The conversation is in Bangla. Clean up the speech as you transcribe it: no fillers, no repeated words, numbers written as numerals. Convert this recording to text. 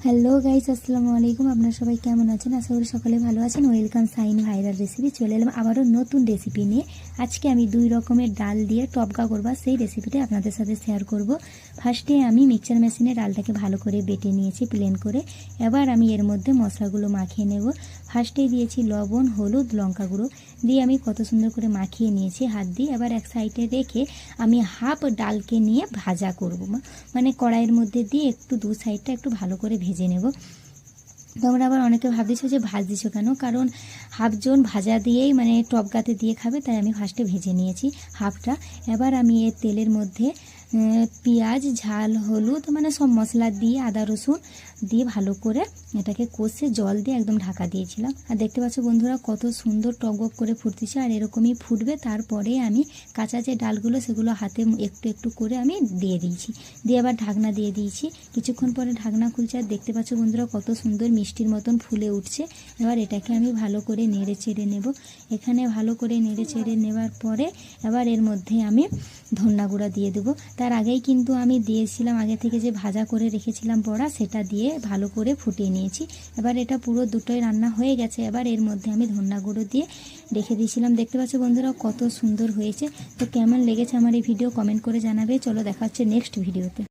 হ্যালো গাইস, আসসালামু আলাইকুম। আপনারা সবাই কেমন আছেন? আশা করি সকালে ভালো আছেন। Welcome sign viral recipe. চলে এলাম আবারও নতুন রেসিপি নিয়ে। আজকে আমি 2 রকমের ডাল দিয়ে টপকা করব, সেই রেসিপিটা আপনাদের সাথে শেয়ার করব। ফার্স্টে আমি মিক্সচার মেশিনে ডালটাকে ভালো করে বেটে নিয়েছি প্লেন করে। এবার আমি এর মধ্যে মশলাগুলো মাখিয়ে নেব। ফার্স্টে দিয়েছি লবণ, হলুদ, লঙ্কা গুঁড়ো দিয়ে আমি কত সুন্দর করে মাখিয়ে নিয়েছি হাত দিয়ে। এবার এক সাইডে রেখে আমি হাফ ডালকে নিয়ে ভাজা করব, মানে কড়াইয়ের মধ্যে দিয়ে একটু দু সাইডটা একটু ভালো করে ভেজে নেব। তোমরা আবার অনেকে ভাবছো যে ভাজ দিছো কেন, কারণ হাফজন ভাজা দিয়েই মানে টপকাতে দিয়ে খাবে, তাই আমি ফার্স্টে ভেজে নিয়েছি হাফটা। এবার আমি এর তেলের মধ্যে পেঁয়াজ, ঝাল, হলুদ মানে সব মশলা দিয়ে আদা রসুন দিয়ে ভালো করে এটাকে কষে জল দিয়ে একদম ঢাকা দিয়েছিলাম। আর দেখতে পাচ্ছ বন্ধুরা কত সুন্দর টক করে ফুটতেছে, আর এরকমই ফুটবে। তারপরে আমি কাঁচা যে ডালগুলো সেগুলো হাতে একটু একটু করে আমি দিয়ে দিয়েছি, দিয়ে আবার ঢাকনা দিয়ে দিয়েছি। কিছুক্ষণ পরে ঢাকনা খুলছে, আর দেখতে পাচ্ছ বন্ধুরা কত সুন্দর মিষ্টির মতন ফুলে উঠছে। এবার এটাকে আমি ভালো করে নেড়ে চেড়ে নেব। এখানে ভালো করে নেড়ে চেড়ে নেওয়ার পরে এবার এর মধ্যে আমি ধন্যা গুঁড়া দিয়ে দেবো। তার আগেই কিন্তু আমি দিয়েছিলাম, আগে থেকে যে ভাজা করে রেখেছিলাম বড়া, সেটা দিয়ে ভালো করে ফুটিয়ে নিয়েছি। এবার এটা পুরো দুটোই রান্না হয়ে গেছে। এবার এর মধ্যে আমি ধন্যা গুঁড়ো দিয়ে রেখে দিয়েছিলাম। দেখতে পাচ্ছ বন্ধুরা কত সুন্দর হয়েছে। তো কেমন লেগেছে আমার এই ভিডিও কমেন্ট করে জানাবে। চলো দেখা হচ্ছে নেক্সট ভিডিওতে।